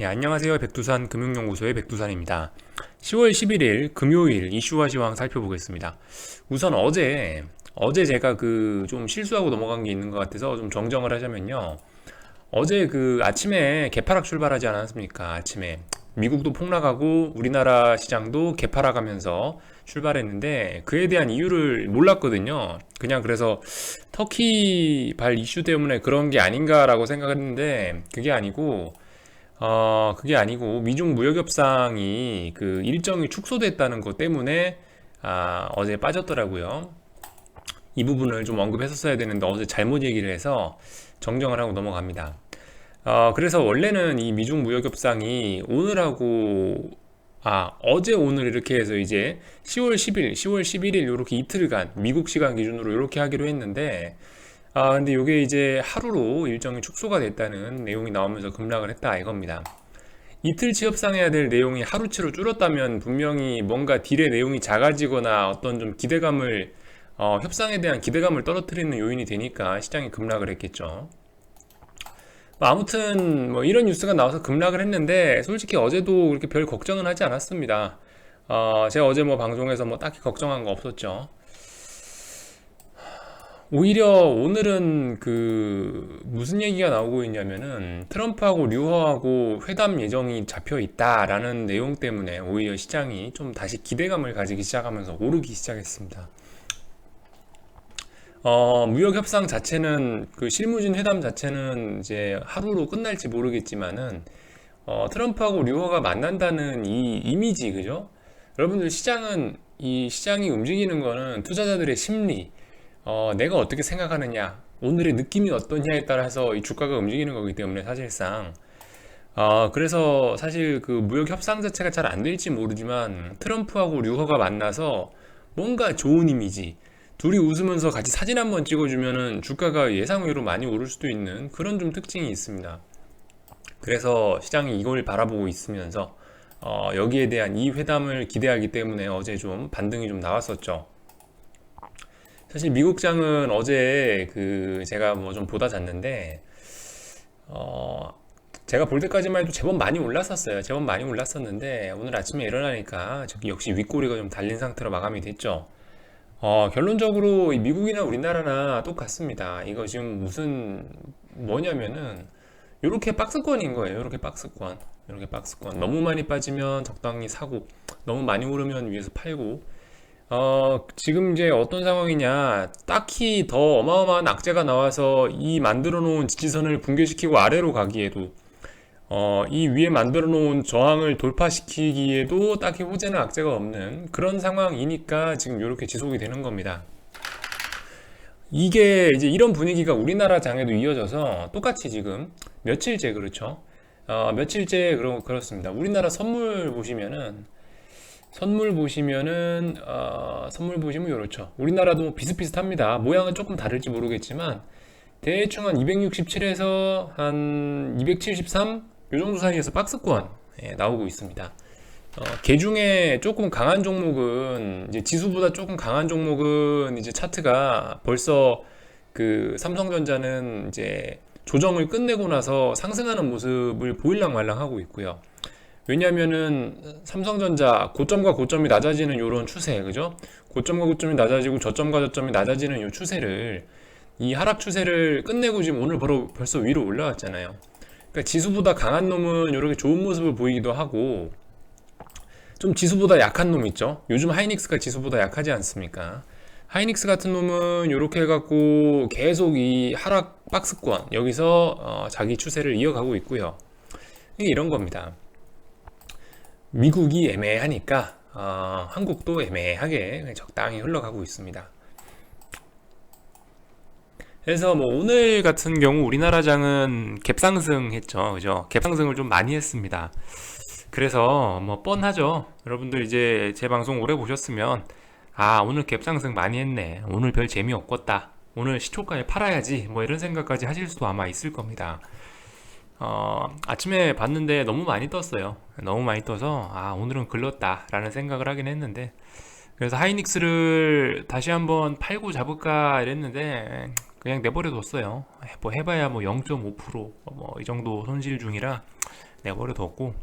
예, 안녕하세요. 백두산 금융연구소의 백두산입니다. 10월 11일 금요일 이슈와 시황 살펴보겠습니다. 우선 어제 제가 좀 실수하고 넘어간 게 있는 것 같아서 좀 정정을 하자면요. 어제 아침에 개파락 출발하지 않았습니까? 아침에 미국도 폭락하고 우리나라 시장도 개파락하면서 출발했는데 그에 대한 이유를 몰랐거든요. 그냥 그래서 터키 발 이슈 때문에 그런 게 아닌가라고 생각했는데 그게 아니고 미중 무역 협상이 그 일정이 축소됐다는 것 때문에 어제 빠졌더라고요. 이 부분을 좀 언급했었어야 되는데 어제 잘못 얘기를 해서 정정을 하고 넘어갑니다. 그래서 원래는 이 미중 무역 협상이 어제 오늘 이렇게 해서 이제 10월 10일, 10월 11일 이렇게 이틀간 미국 시간 기준으로 이렇게 하기로 했는데 근데 이게 이제 하루로 일정이 축소가 됐다는 내용이 나오면서 급락을 했다 이겁니다. 이틀치 협상해야 될 내용이 하루치로 줄었다면 분명히 뭔가 딜의 내용이 작아지거나 어떤 좀 협상에 대한 기대감을 떨어뜨리는 요인이 되니까 시장이 급락을 했겠죠. 아무튼 뭐 이런 뉴스가 나와서 급락을 했는데 솔직히 어제도 그렇게 별 걱정은 하지 않았습니다. 제가 어제 뭐 방송에서 뭐 딱히 걱정한 거 없었죠. 오히려 오늘은 무슨 얘기가 나오고 있냐면은 트럼프하고 류허하고 회담 예정이 잡혀 있다라는 내용 때문에 오히려 시장이 좀 다시 기대감을 가지기 시작하면서 오르기 시작했습니다. 무역 협상 자체는 실무진 회담 자체는 이제 하루로 끝날지 모르겠지만은 트럼프하고 류허가 만난다는 이 이미지 그죠? 여러분들 이 시장이 움직이는 거는 투자자들의 심리 내가 어떻게 생각하느냐, 오늘의 느낌이 어떠냐에 따라서 이 주가가 움직이는 거기 때문에 사실상. 그래서 사실 그 무역 협상 자체가 잘 안 될지 모르지만 트럼프하고 류허가 만나서 뭔가 좋은 이미지, 둘이 웃으면서 같이 사진 한번 찍어주면은 주가가 예상외로 많이 오를 수도 있는 그런 좀 특징이 있습니다. 그래서 시장이 이걸 바라보고 있으면서 여기에 대한 이 회담을 기대하기 때문에 어제 좀 반등이 좀 나왔었죠. 사실 미국장은 어제 제가 뭐 좀 보다 잤는데 어 제가 볼 때까지만 해도 제법 많이 올랐었어요. 제법 많이 올랐었는데 오늘 아침에 일어나니까 저기 역시 윗꼬리가 좀 달린 상태로 마감이 됐죠. 결론적으로 이 미국이나 우리나라나 똑같습니다. 이거 지금 무슨 뭐냐면은 요렇게 박스권인 거예요. 요렇게 박스권. 이렇게 박스권. 너무 많이 빠지면 적당히 사고 너무 많이 오르면 위에서 팔고 지금 이제 어떤 상황이냐, 딱히 더 어마어마한 악재가 나와서 이 만들어 놓은 지지선을 붕괴시키고 아래로 가기에도, 이 위에 만들어 놓은 저항을 돌파시키기에도 딱히 호재나 악재가 없는 그런 상황이니까 지금 이렇게 지속이 되는 겁니다. 이게 이제 이런 분위기가 우리나라 장에도 이어져서 똑같이 지금 며칠째 그렇죠. 며칠째 그렇습니다. 우리나라 선물 보시면 이렇죠. 우리나라도 뭐 비슷비슷합니다. 모양은 조금 다를지 모르겠지만 대충 한 267에서 한 273 요 정도 사이에서 박스권 나오고 있습니다. 개 중에 조금 강한 종목은 이제 지수보다 조금 강한 종목은 이제 차트가 벌써 삼성전자는 이제 조정을 끝내고 나서 상승하는 모습을 보일랑 말랑 하고 있고요. 왜냐면은 삼성전자 고점과 고점이 낮아지는 이런 추세, 그죠? 고점과 고점이 낮아지고 저점과 저점이 낮아지는 이 추세를, 이 하락 추세를 끝내고 지금 오늘 벌써 위로 올라왔잖아요. 그러니까 지수보다 강한 놈은 이렇게 좋은 모습을 보이기도 하고, 좀 지수보다 약한 놈 있죠? 요즘 하이닉스가 지수보다 약하지 않습니까? 하이닉스 같은 놈은 이렇게 해갖고 계속 이 하락 박스권, 여기서 자기 추세를 이어가고 있고요. 이게 이런 겁니다. 미국이 애매하니까 한국도 애매하게 적당히 흘러가고 있습니다. 그래서 뭐 오늘 같은 경우 우리나라 장은 갭상승 했죠. 그죠? 갭상승을 좀 많이 했습니다. 그래서 뭐 뻔하죠. 여러분들 이제 제 방송 오래 보셨으면 오늘 갭상승 많이 했네. 오늘 별 재미 없겠다. 오늘 시초가에 팔아야지. 뭐 이런 생각까지 하실 수도 아마 있을 겁니다. 아침에 봤는데 너무 많이 떴어요. 너무 많이 떠서 오늘은 글렀다 라는 생각을 하긴 했는데, 그래서 하이닉스를 다시 한번 팔고 잡을까 이랬는데 그냥 내버려 뒀어요. 뭐 해봐야 뭐 0.5%뭐 이 정도 손실 중이라 내버려뒀고,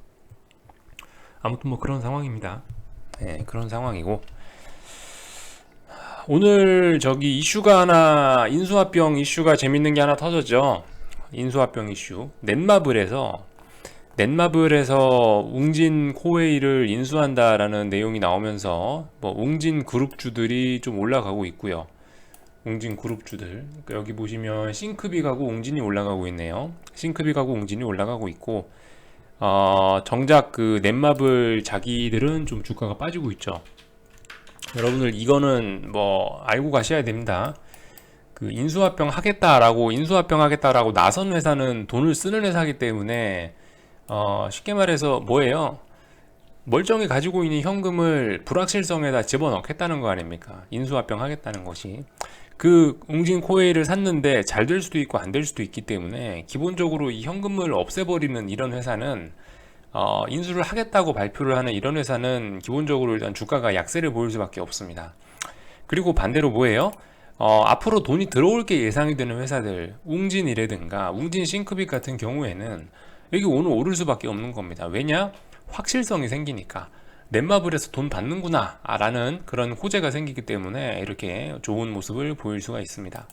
아무튼 뭐 그런 상황입니다. 네, 그런 상황이고, 오늘 저기 이슈가 하나, 인수합병 이슈가 재밌는 게 하나 터졌죠. 인수합병 이슈. 넷마블에서 웅진 코웨이를 인수한다라는 내용이 나오면서 뭐 웅진 그룹주들이 좀 올라가고 있고요. 웅진 그룹주들, 여기 보시면 싱크빅하고 웅진이 올라가고 있네요. 싱크빅하고 웅진이 올라가고 있고, 정작 그 넷마블 자기들은 좀 주가가 빠지고 있죠. 여러분들 이거는 뭐 알고 가셔야 됩니다. 그 인수합병 하겠다라고 나선 회사는 돈을 쓰는 회사이기 때문에, 쉽게 말해서 뭐예요? 멀쩡히 가지고 있는 현금을 불확실성에다 집어넣겠다는 거 아닙니까? 인수합병 하겠다는 것이. 그 웅진 코웨이를 샀는데 잘 될 수도 있고 안 될 수도 있기 때문에, 기본적으로 이 현금을 없애버리는 이런 회사는, 인수를 하겠다고 발표를 하는 이런 회사는 기본적으로 일단 주가가 약세를 보일 수밖에 없습니다. 그리고 반대로 뭐예요? 앞으로 돈이 들어올 게 예상이 되는 회사들, 웅진이라든가 웅진 싱크빅 같은 경우에는 여기 오늘 오를 수밖에 없는 겁니다. 왜냐? 확실성이 생기니까. 넷마블에서 돈 받는구나 라는 그런 호재가 생기기 때문에 이렇게 좋은 모습을 보일 수가 있습니다.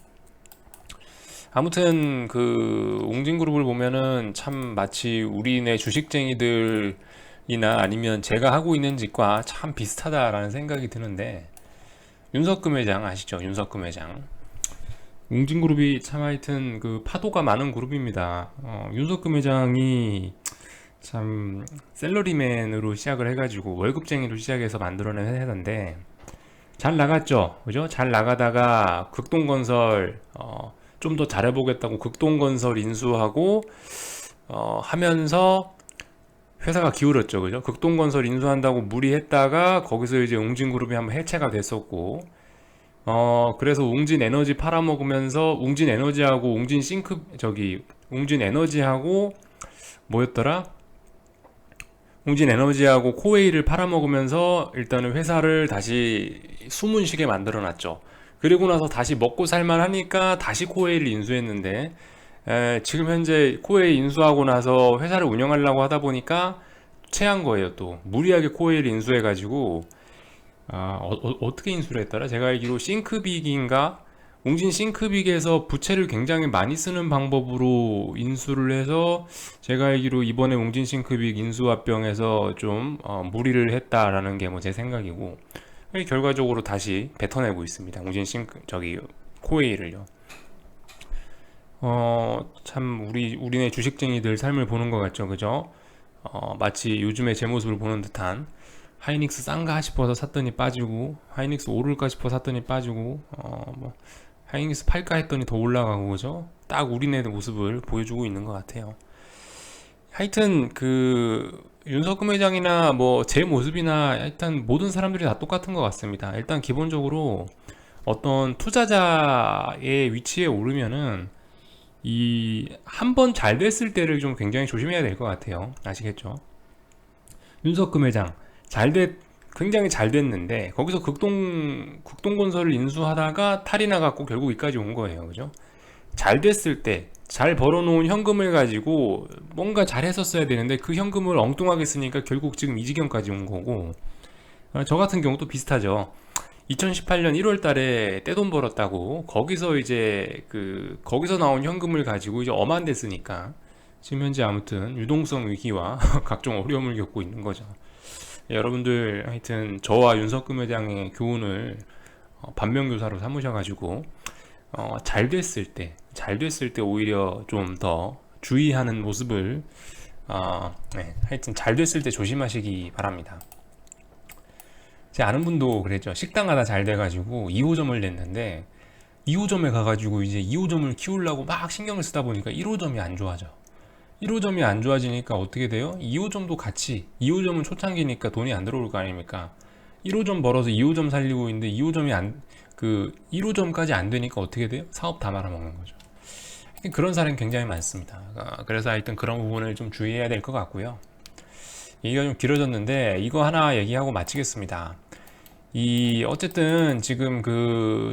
아무튼 그 웅진그룹을 보면은 참 마치 우리네 주식쟁이들이나 아니면 제가 하고 있는 짓과 참 비슷하다라는 생각이 드는데, 윤석금 회장 아시죠? 윤석금 회장. 웅진그룹이 참 하여튼 그 파도가 많은 그룹입니다. 윤석금 회장이 참 셀러리맨으로 시작을 해가지고 월급쟁이로 시작해서 만들어낸 회사인데 잘 나갔죠, 그죠? 잘 나가다가 극동건설 좀 더 잘해보겠다고 극동건설 인수하고 하면서 회사가 기울었죠, 그죠? 극동건설 인수한다고 무리했다가 거기서 이제 웅진그룹이 한번 해체가 됐었고, 그래서 웅진에너지 팔아먹으면서 웅진에너지하고 웅진에너지하고 뭐였더라? 웅진에너지하고 코웨이를 팔아먹으면서 일단은 회사를 다시 숨은 쉬게 만들어놨죠. 그리고 나서 다시 먹고 살만하니까 다시 코웨이를 인수했는데, 지금 현재 코웨이 인수하고 나서 회사를 운영하려고 하다 보니까 체한 거예요. 또 무리하게 코웨이를 인수해가지고, 어떻게 인수를 했더라? 제가 알기로 싱크빅인가? 웅진 싱크빅에서 부채를 굉장히 많이 쓰는 방법으로 인수를 해서, 제가 알기로 이번에 웅진 싱크빅 인수합병에서 좀 무리를 했다라는 게 뭐 제 생각이고, 결과적으로 다시 뱉어내고 있습니다. 웅진 코웨이를요. 참 우리네 주식쟁이들 삶을 보는 것 같죠, 그죠? 마치 요즘의 제 모습을 보는 듯한, 하이닉스 싼가 싶어서 샀더니 빠지고, 하이닉스 오를까 싶어 샀더니 빠지고, 뭐 하이닉스 팔까 했더니 더 올라가고, 그죠? 딱 우리네들 모습을 보여주고 있는 것 같아요. 하여튼 그 윤석금 회장이나 뭐 제 모습이나 일단 모든 사람들이 다 똑같은 것 같습니다. 일단 기본적으로 어떤 투자자의 위치에 오르면은 이 한 번 잘 됐을 때를 좀 굉장히 조심해야 될 것 같아요. 아시겠죠? 윤석금 회장 굉장히 잘 됐는데 거기서 극동건설을 인수하다가 탈이 나갖고 결국 여기까지 온 거예요. 그죠? 잘 됐을 때 잘 벌어놓은 현금을 가지고 뭔가 잘 했었어야 되는데 그 현금을 엉뚱하게 쓰니까 결국 지금 이 지경까지 온 거고, 저 같은 경우도 비슷하죠. 2018년 1월 달에 떼돈 벌었다고 거기서 이제 거기서 나온 현금을 가지고 이제 엄한 데 쓰니까 지금 현재 아무튼 유동성 위기와 각종 어려움을 겪고 있는 거죠. 여러분들 하여튼 저와 윤석금 회장의 교훈을 반면교사로 삼으셔가지고 잘 됐을 때 오히려 좀 더 주의하는 모습을 하여튼 잘 됐을 때 조심하시기 바랍니다. 제 아는 분도 그랬죠. 식당 하나 잘 돼가지고 2호점을 냈는데 2호점에 가가지고 이제 2호점을 키우려고 막 신경을 쓰다 보니까 1호점이 안 좋아져. 1호점이 안 좋아지니까 어떻게 돼요? 2호점도 같이, 2호점은 초창기니까 돈이 안 들어올 거 아닙니까? 1호점 벌어서 2호점 살리고 있는데 1호점까지 안 되니까 어떻게 돼요? 사업 다 말아먹는 거죠. 그런 사람이 굉장히 많습니다. 그래서 하여튼 그런 부분을 좀 주의해야 될 것 같고요. 얘기가 좀 길어졌는데 이거 하나 얘기하고 마치겠습니다. 어쨌든 지금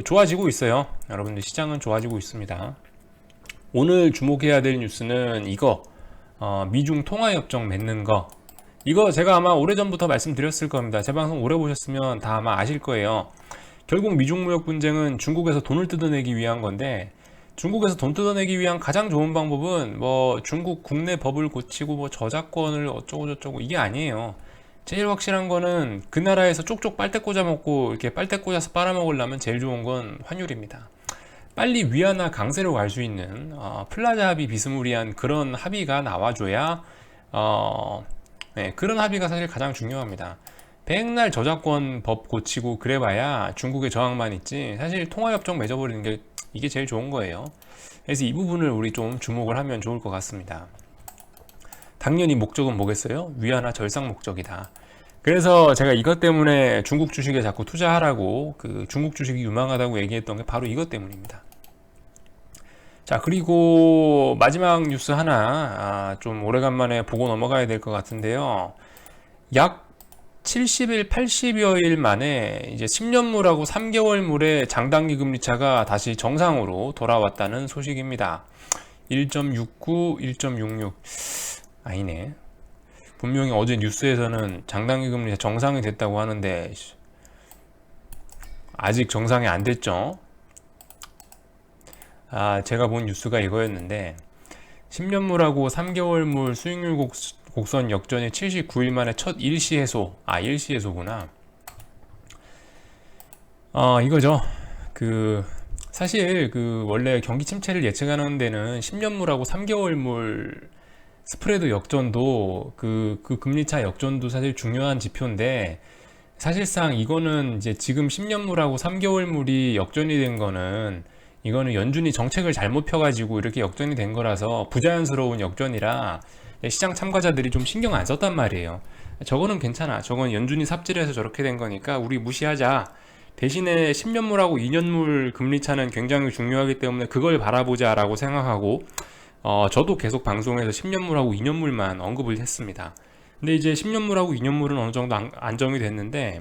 좋아지고 있어요. 여러분들 시장은 좋아지고 있습니다. 오늘 주목해야 될 뉴스는 이거, 미중 통화협정 맺는 거, 이거 제가 아마 오래전부터 말씀드렸을 겁니다. 제 방송 오래 보셨으면 다 아마 아실 거예요. 결국 미중 무역 분쟁은 중국에서 돈을 뜯어내기 위한 건데, 중국에서 돈 뜯어내기 위한 가장 좋은 방법은 뭐 중국 국내 법을 고치고 뭐 저작권을 어쩌고 저쩌고 이게 아니에요. 제일 확실한 거는 그 나라에서 쪽쪽 빨대 꽂아 먹고 이렇게 빨대 꽂아서 빨아먹으려면 제일 좋은 건 환율입니다. 빨리 위안화 강세로 갈 수 있는 플라자 합의 비스무리한 그런 합의가 나와줘야 네, 그런 합의가 사실 가장 중요합니다. 백날 저작권 법 고치고 그래봐야 중국의 저항만 있지, 사실 통화협정 맺어버리는 게 이게 제일 좋은 거예요. 그래서 이 부분을 우리 좀 주목을 하면 좋을 것 같습니다. 당연히 목적은 뭐겠어요? 위안화 절상 목적이다. 그래서 제가 이것 때문에 중국 주식에 자꾸 투자하라고, 그 중국 주식이 유망하다고 얘기했던 게 바로 이것 때문입니다. 자, 그리고 마지막 뉴스 하나 좀 오래간만에 보고 넘어가야 될 것 같은데요. 약 70일, 80여일 만에 이제 10년물하고 3개월물의 장단기 금리차가 다시 정상으로 돌아왔다는 소식입니다. 1.69, 1.66. 아니네. 분명히 어제 뉴스에서는 장단기 금리가 정상이 됐다고 하는데 아직 정상이 안 됐죠. 제가 본 뉴스가 이거였는데 10년물하고 3개월물 수익률 곡선 역전이 79일 만에 첫 일시 해소. 일시 해소구나. 이거죠. 사실 원래 경기 침체를 예측하는 데는 10년물하고 3개월물 스프레드 역전도 그 금리차 역전도 사실 중요한 지표인데, 사실상 이거는 이제 지금 10년물하고 3개월물이 역전이 된 거는 이거는 연준이 정책을 잘못 펴가지고 이렇게 역전이 된 거라서 부자연스러운 역전이라 시장 참가자들이 좀 신경 안 썼단 말이에요. 저거는 괜찮아. 저건 연준이 삽질해서 저렇게 된 거니까 우리 무시하자. 대신에 10년물하고 2년물 금리차는 굉장히 중요하기 때문에 그걸 바라보자 라고 생각하고, 저도 계속 방송에서 10년물하고 2년물만 언급을 했습니다. 근데 이제 10년물하고 2년물은 어느 정도 안정이 됐는데,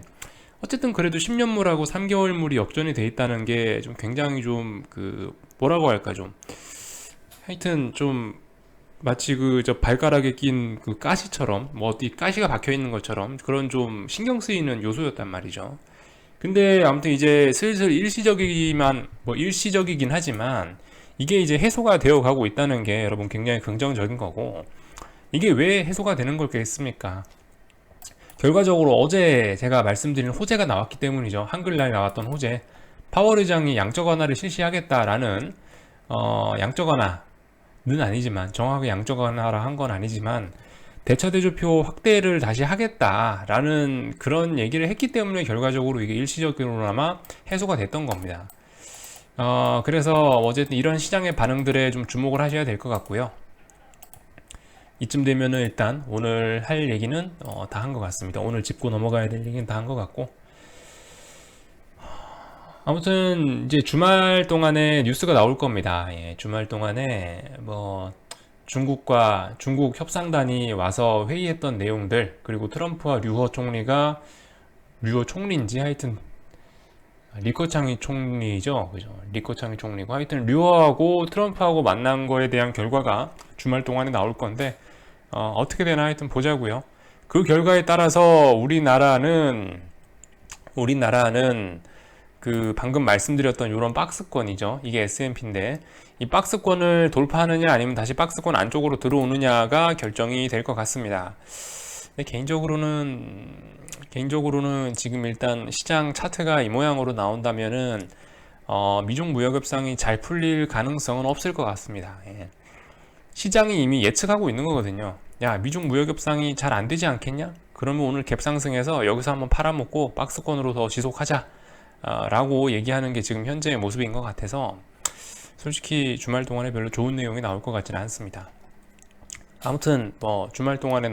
어쨌든 그래도 10년물하고 3개월물이 역전이 돼 있다는 게 좀 굉장히 좀 뭐라고 할까, 좀 하여튼 좀 마치 저 발가락에 낀 가시처럼, 뭐 어디 가시가 박혀 있는 것처럼 그런 좀 신경 쓰이는 요소였단 말이죠. 근데 아무튼 이제 슬슬 일시적이긴 하지만 이게 이제 해소가 되어 가고 있다는 게 여러분 굉장히 긍정적인 거고, 이게 왜 해소가 되는 걸겠습니까? 결과적으로 어제 제가 말씀드린 호재가 나왔기 때문이죠. 한글날 나왔던 호재. 파월 의장이 양적 완화를 실시하겠다라는, 양적 완화는 아니지만, 정확하게 양적 완화라 한 건 아니지만 대처대조표 확대를 다시 하겠다라는 그런 얘기를 했기 때문에 결과적으로 이게 일시적으로나마 해소가 됐던 겁니다. 그래서 어쨌든 이런 시장의 반응들에 좀 주목을 하셔야 될 것 같고요. 이쯤 되면은 일단 오늘 할 얘기는 다 한 것 같습니다. 오늘 짚고 넘어가야 될 얘기는 다 한 것 같고, 아무튼 이제 주말 동안에 뉴스가 나올 겁니다. 예, 주말 동안에 뭐 중국 협상단이 와서 회의했던 내용들, 그리고 트럼프와 류호 총리인지 하여튼 리커창이 총리죠, 그죠? 리커창이 총리고, 하여튼 류호하고 트럼프하고 만난 거에 대한 결과가 주말 동안에 나올 건데, 어떻게 되나 하여튼 보자고요. 그 결과에 따라서 우리나라는 방금 말씀드렸던 이런 박스권이죠. 이게 S&P인데 이 박스권을 돌파하느냐 아니면 다시 박스권 안쪽으로 들어오느냐가 결정이 될 것 같습니다. 근데 개인적으로는 지금 일단 시장 차트가 이 모양으로 나온다면은 미중 무역 협상이 잘 풀릴 가능성은 없을 것 같습니다. 예. 시장이 이미 예측하고 있는 거거든요. 야, 미중 무역 협상이 잘 안 되지 않겠냐? 그러면 오늘 갭상승해서 여기서 한번 팔아먹고 박스권으로 더 지속하자 라고 얘기하는 게 지금 현재의 모습인 것 같아서, 솔직히 주말 동안에 별로 좋은 내용이 나올 것 같지는 않습니다. 아무튼 뭐 주말 동안에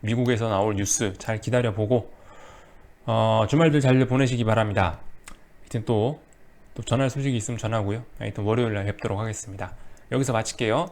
미국에서 나올 뉴스 잘 기다려보고 주말들 잘 보내시기 바랍니다. 하여튼 또 전할 소식이 있으면 전하고요. 하여튼 월요일날 뵙도록 하겠습니다. 여기서 마칠게요.